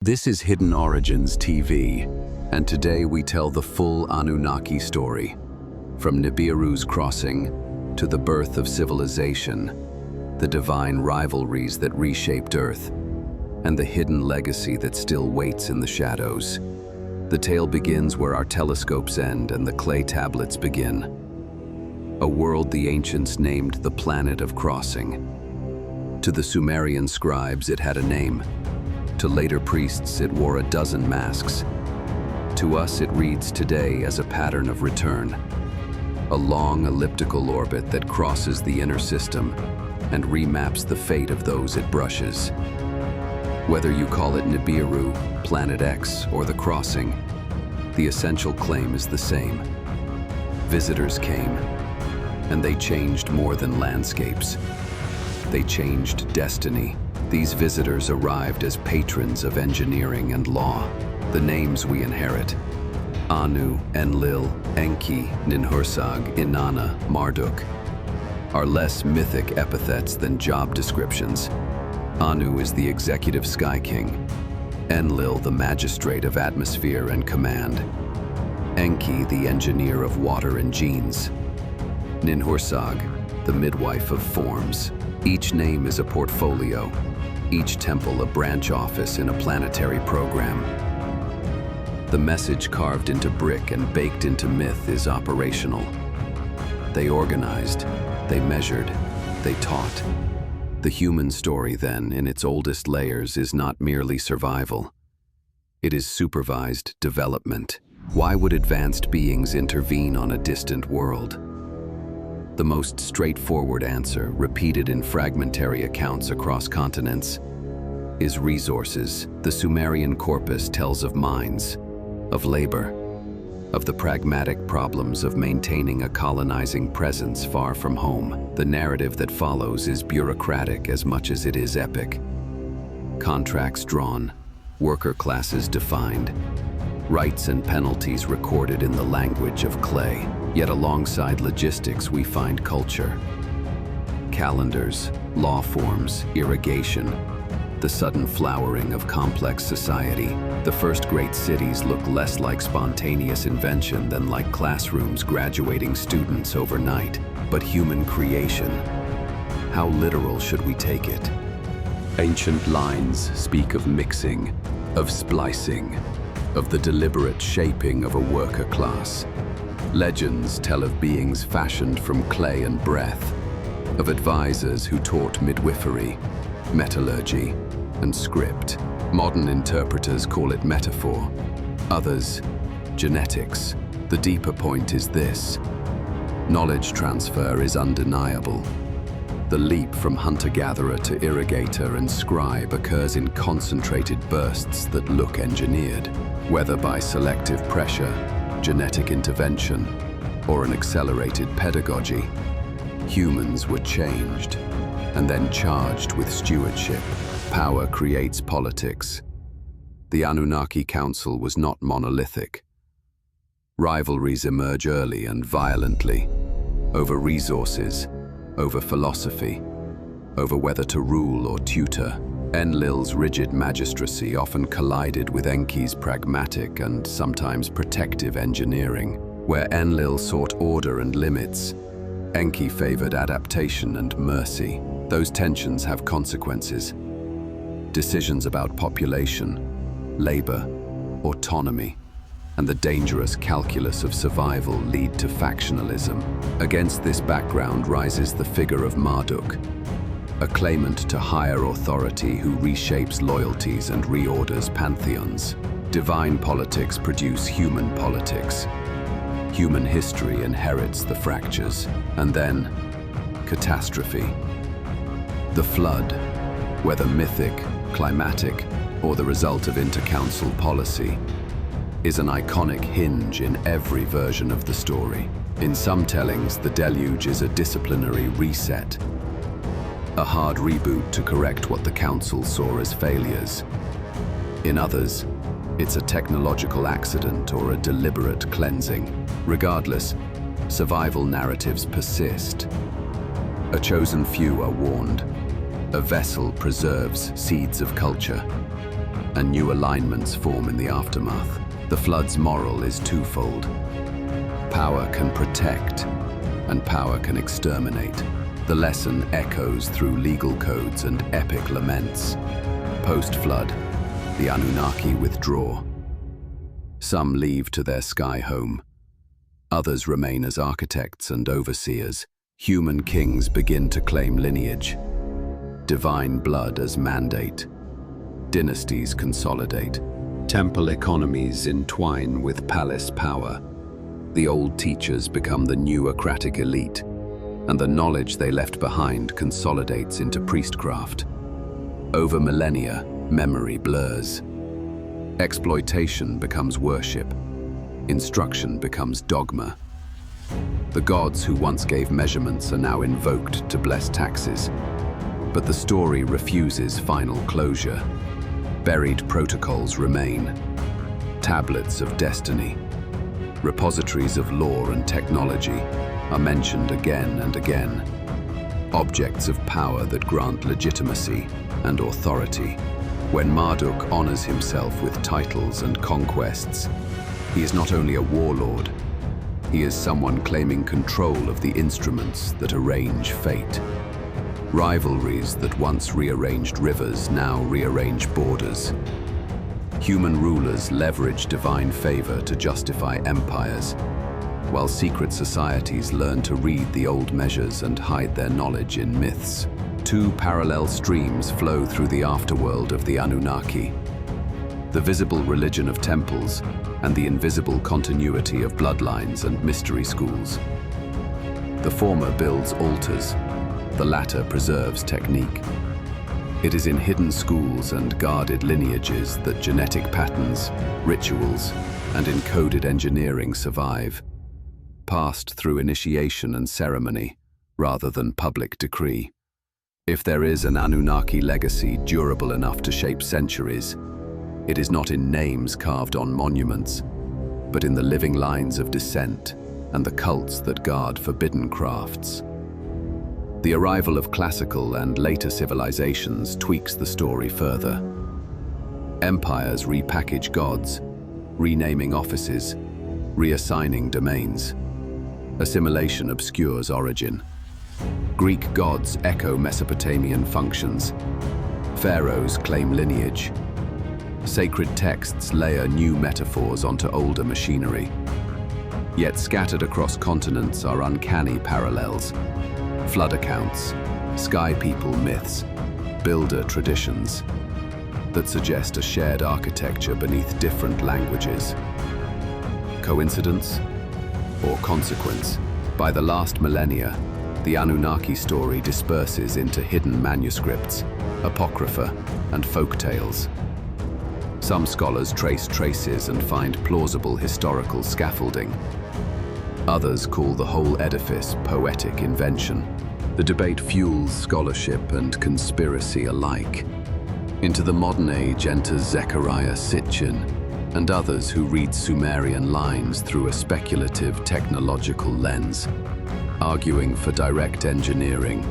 This is Hidden Origins TV, and today we tell the full Anunnaki story. From Nibiru's crossing to the birth of civilization, the divine rivalries that reshaped Earth, and the hidden legacy that still waits in the shadows. The tale begins where our telescopes end and the clay tablets begin. A world the ancients named the planet of crossing. To the Sumerian scribes it had a name. To later priests, it wore a dozen masks. To us, it reads today as a pattern of return. A long elliptical orbit that crosses the inner system and remaps the fate of those it brushes. Whether you call it Nibiru, Planet X, or the crossing, the essential claim is the same. Visitors came, and they changed more than landscapes. They changed destiny. These visitors arrived as patrons of engineering and law, the names we inherit. Anu, Enlil, Enki, Ninhursag, Inanna, Marduk are less mythic epithets than job descriptions. Anu is the executive sky king, Enlil the magistrate of atmosphere and command, Enki the engineer of water and genes, Ninhursag the midwife of forms. Each name is a portfolio, each temple a branch office in a planetary program. The message carved into brick and baked into myth is operational. They organized, they measured, they taught. The human story, then, in its oldest layers, is not merely survival. It is supervised development. Why would advanced beings intervene on a distant world? The most straightforward answer, repeated in fragmentary accounts across continents, is resources. The Sumerian corpus tells of mines, of labor, of the pragmatic problems of maintaining a colonizing presence far from home. The narrative that follows is bureaucratic as much as it is epic. Contracts drawn, worker classes defined, rights and penalties recorded in the language of clay. Yet alongside logistics we find culture. Calendars, law forms, irrigation, the sudden flowering of complex society. The first great cities look less like spontaneous invention than like classrooms graduating students overnight. But human creation, how literal should we take it? Ancient lines speak of mixing, of splicing, of the deliberate shaping of a worker class. Legends tell of beings fashioned from clay and breath, of advisors who taught midwifery, metallurgy, and script. Modern interpreters call it metaphor, others genetics. The deeper point is this: knowledge transfer is undeniable. The leap from hunter-gatherer to irrigator and scribe occurs in concentrated bursts that look engineered, whether by selective pressure, genetic intervention, or an accelerated pedagogy. Humans were changed and then charged with stewardship. Power creates politics. The Anunnaki Council was not monolithic. Rivalries emerge early and violently, over resources, over philosophy, over whether to rule or tutor. Enlil's rigid magistracy often collided with Enki's pragmatic and sometimes protective engineering. Where Enlil sought order and limits, Enki favored adaptation and mercy. Those tensions have consequences. Decisions about population, labor, autonomy, and the dangerous calculus of survival lead to factionalism. Against this background rises the figure of Marduk, a claimant to higher authority who reshapes loyalties and reorders pantheons. Divine politics produce human politics. Human history inherits the fractures. And then, catastrophe. The flood, whether mythic, climatic, or the result of intercouncil policy, is an iconic hinge in every version of the story. In some tellings, the deluge is a disciplinary reset, a hard reboot to correct what the council saw as failures. In others, it's a technological accident or a deliberate cleansing. Regardless, survival narratives persist. A chosen few are warned. A vessel preserves seeds of culture. and new alignments form in the aftermath. The flood's moral is twofold. Power can protect, and power can exterminate. The lesson echoes through legal codes and epic laments. Post-flood, the Anunnaki withdraw. Some leave to their sky home. Others remain as architects and overseers. Human kings begin to claim lineage. Divine blood as mandate. Dynasties consolidate. Temple economies entwine with palace power. The old teachers become the new Acratic elite, and the knowledge they left behind consolidates into priestcraft. Over millennia, memory blurs. Exploitation becomes worship. Instruction becomes dogma. The gods who once gave measurements are now invoked to bless taxes. But the story refuses final closure. Buried protocols remain. Tablets of destiny, repositories of lore and technology are mentioned again and again. Objects of power that grant legitimacy and authority. When Marduk honors himself with titles and conquests, he is not only a warlord, he is someone claiming control of the instruments that arrange fate. Rivalries that once rearranged rivers now rearrange borders. Human rulers leverage divine favor to justify empires, while secret societies learn to read the old measures and hide their knowledge in myths. Two parallel streams flow through the afterworld of the Anunnaki. The visible religion of temples and the invisible continuity of bloodlines and mystery schools. The former builds altars, the latter preserves technique. It is in hidden schools and guarded lineages that genetic patterns, rituals, and encoded engineering survive, passed through initiation and ceremony rather than public decree. If there is an Anunnaki legacy durable enough to shape centuries, it is not in names carved on monuments, but in the living lines of descent and the cults that guard forbidden crafts. The arrival of classical and later civilizations tweaks the story further. Empires repackage gods, renaming offices, reassigning domains. Assimilation obscures origin. Greek gods echo Mesopotamian functions. Pharaohs claim lineage. Sacred texts layer new metaphors onto older machinery. Yet scattered across continents are uncanny parallels. Flood accounts, sky people myths, builder traditions that suggest a shared architecture beneath different languages. Coincidence or consequence? By the last millennia, the Anunnaki story disperses into hidden manuscripts, apocrypha, and folk tales. Some scholars trace traces and find plausible historical scaffolding. Others call the whole edifice poetic invention. The debate fuels scholarship and conspiracy alike. Into the modern age enters Zecharia Sitchin and others who read Sumerian lines through a speculative technological lens, arguing for direct engineering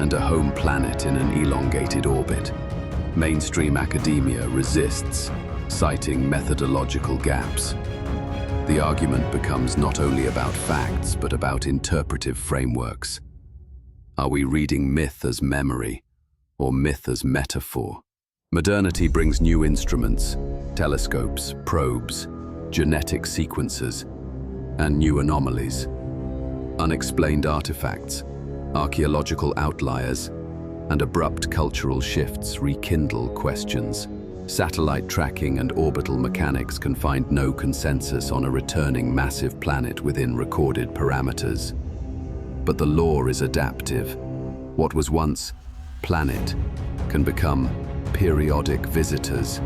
and a home planet in an elongated orbit. Mainstream academia resists, citing methodological gaps. The argument becomes not only about facts, but about interpretive frameworks. Are we reading myth as memory, or myth as metaphor? Modernity brings new instruments, telescopes, probes, genetic sequences, and new anomalies. Unexplained artifacts, archaeological outliers, and abrupt cultural shifts rekindle questions. Satellite tracking and orbital mechanics can find no consensus on a returning massive planet within recorded parameters. But the law is adaptive. What was once planet can become periodic visitors.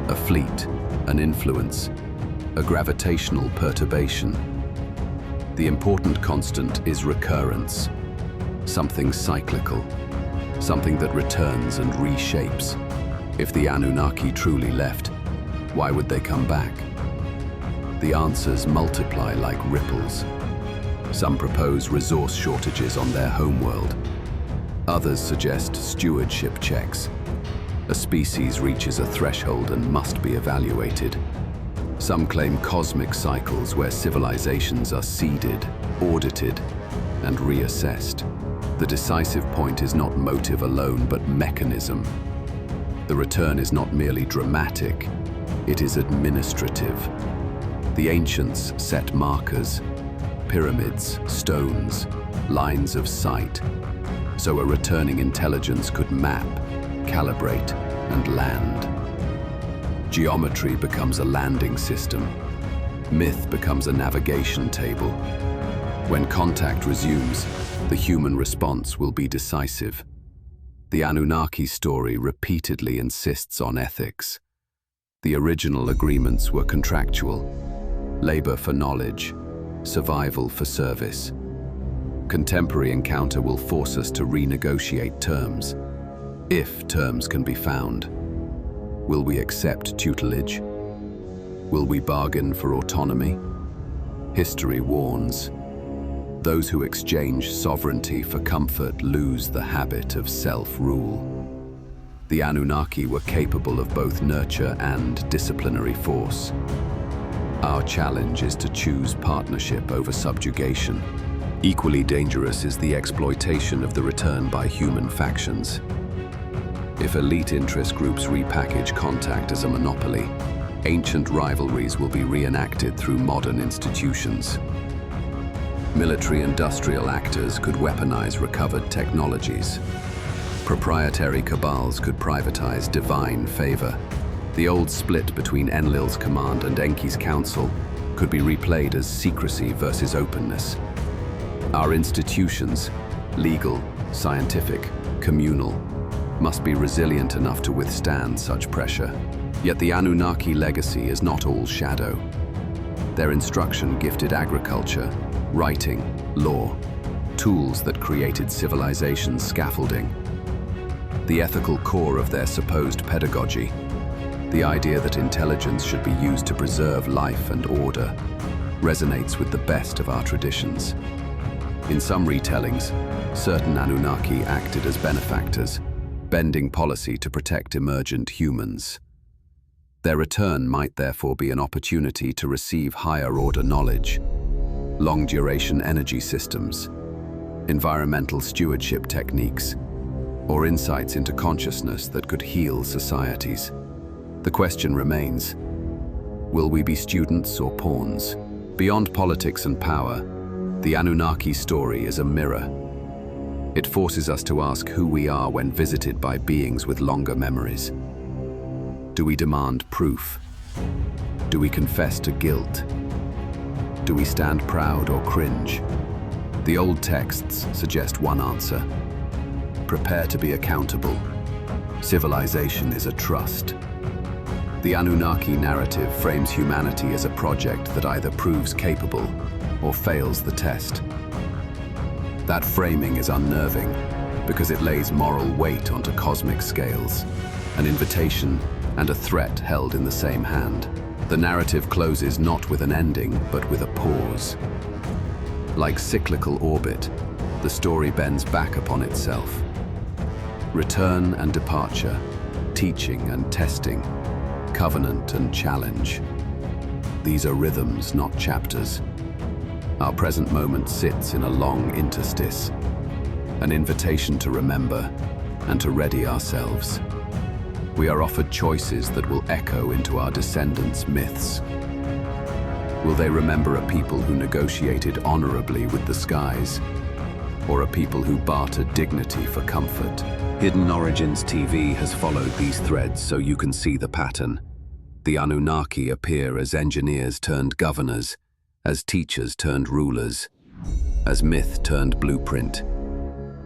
A fleet, an influence, a gravitational perturbation. The important constant is recurrence, something cyclical, something that returns and reshapes. If the Anunnaki truly left, why would they come back? The answers multiply like ripples. Some propose resource shortages on their homeworld. Others suggest stewardship checks. A species reaches a threshold and must be evaluated. Some claim cosmic cycles where civilizations are seeded, audited, and reassessed. The decisive point is not motive alone, but mechanism. The return is not merely dramatic, it is administrative. The ancients set markers, pyramids, stones, lines of sight, so a returning intelligence could map, calibrate, and land. Geometry becomes a landing system. Myth becomes a navigation table. When contact resumes, the human response will be decisive. The Anunnaki story repeatedly insists on ethics. The original agreements were contractual: labor for knowledge, survival for service. Contemporary encounter will force us to renegotiate terms, if terms can be found. Will we accept tutelage? Will we bargain for autonomy? History warns. Those who exchange sovereignty for comfort lose the habit of self-rule. The Anunnaki were capable of both nurture and disciplinary force. Our challenge is to choose partnership over subjugation. Equally dangerous is the exploitation of the return by human factions. If elite interest groups repackage contact as a monopoly, ancient rivalries will be reenacted through modern institutions. Military-industrial actors could weaponize recovered technologies. Proprietary cabals could privatize divine favor. The old split between Enlil's command and Enki's council could be replayed as secrecy versus openness. Our institutions, legal, scientific, communal, must be resilient enough to withstand such pressure. Yet the Anunnaki legacy is not all shadow. Their instruction gifted agriculture, writing, law, tools that created civilization's scaffolding. The ethical core of their supposed pedagogy, the idea that intelligence should be used to preserve life and order, resonates with the best of our traditions. In some retellings, certain Anunnaki acted as benefactors, bending policy to protect emergent humans. Their return might therefore be an opportunity to receive higher-order knowledge, long-duration energy systems, environmental stewardship techniques, or insights into consciousness that could heal societies. The question remains, will we be students or pawns? Beyond politics and power, the Anunnaki story is a mirror. It forces us to ask who we are when visited by beings with longer memories. Do we demand proof? Do we confess to guilt? Do we stand proud or cringe? The old texts suggest one answer. Prepare to be accountable. Civilization is a trust. The Anunnaki narrative frames humanity as a project that either proves capable or fails the test. That framing is unnerving because it lays moral weight onto cosmic scales, an invitation and a threat held in the same hand. The narrative closes not with an ending, but with a pause. Like cyclical orbit, the story bends back upon itself. Return and departure, teaching and testing, covenant and challenge. These are rhythms, not chapters. Our present moment sits in a long interstice, an invitation to remember and to ready ourselves. We are offered choices that will echo into our descendants' myths. Will they remember a people who negotiated honorably with the skies, or a people who bartered dignity for comfort? Hidden Origins TV has followed these threads so you can see the pattern. The Anunnaki appear as engineers turned governors, as teachers turned rulers, as myth turned blueprint.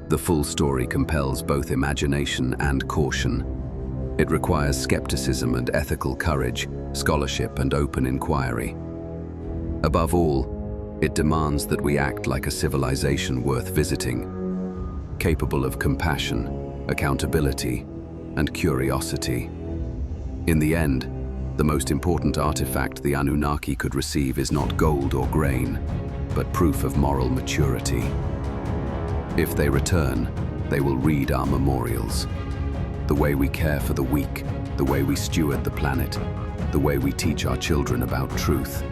The full story compels both imagination and caution. It requires skepticism and ethical courage, scholarship and open inquiry. Above all, it demands that we act like a civilization worth visiting, capable of compassion, accountability, and curiosity. In the end, the most important artifact the Anunnaki could receive is not gold or grain, but proof of moral maturity. If they return, they will read our memorials. The way we care for the weak, the way we steward the planet, the way we teach our children about truth.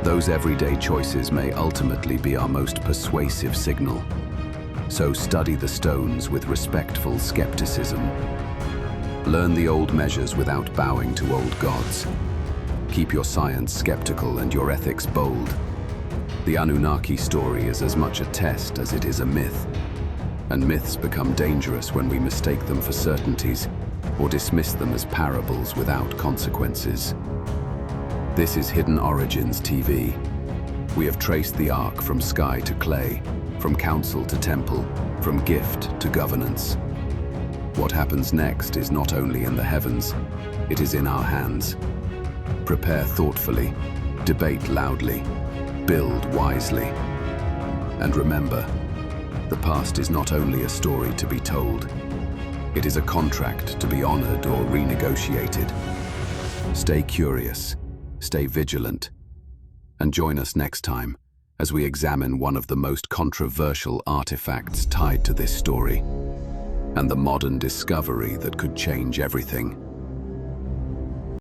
Those everyday choices may ultimately be our most persuasive signal. So study the stones with respectful skepticism. Learn the old measures without bowing to old gods. Keep your science skeptical and your ethics bold. The Anunnaki story is as much a test as it is a myth. And myths become dangerous when we mistake them for certainties or dismiss them as parables without consequences. This is Hidden Origins TV. We have traced the ark from sky to clay, from council to temple, from gift to governance. What happens next is not only in the heavens, it is in our hands. Prepare thoughtfully, debate loudly, build wisely. And remember, the past is not only a story to be told, it is a contract to be honored or renegotiated. Stay curious, stay vigilant, and join us next time as we examine one of the most controversial artifacts tied to this story, and the modern discovery that could change everything.